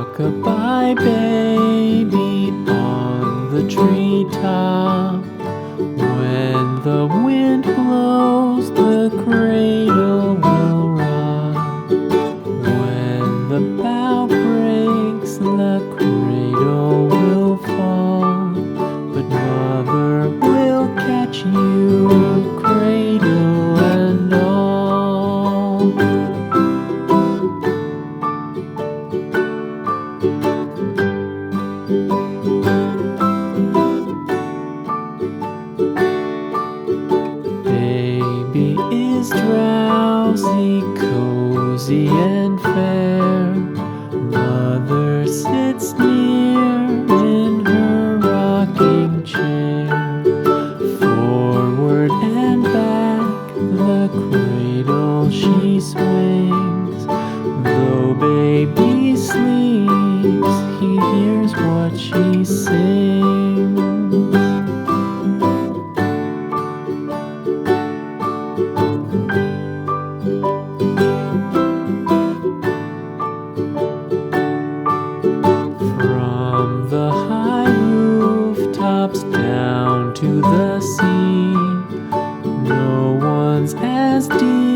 Rock-a-bye baby on the treetop. When the wind blows, the cradle will rock. When the bough breaks, the cradle will fall. But mother will catch you, cradle and all. Baby is drowsy, cozy and fair. Mother sits near in her rocking chair. Forward and back, the cradle she swings. Though baby sleeps, he hears what she sings. From the high rooftops down to the sea, no one's as deep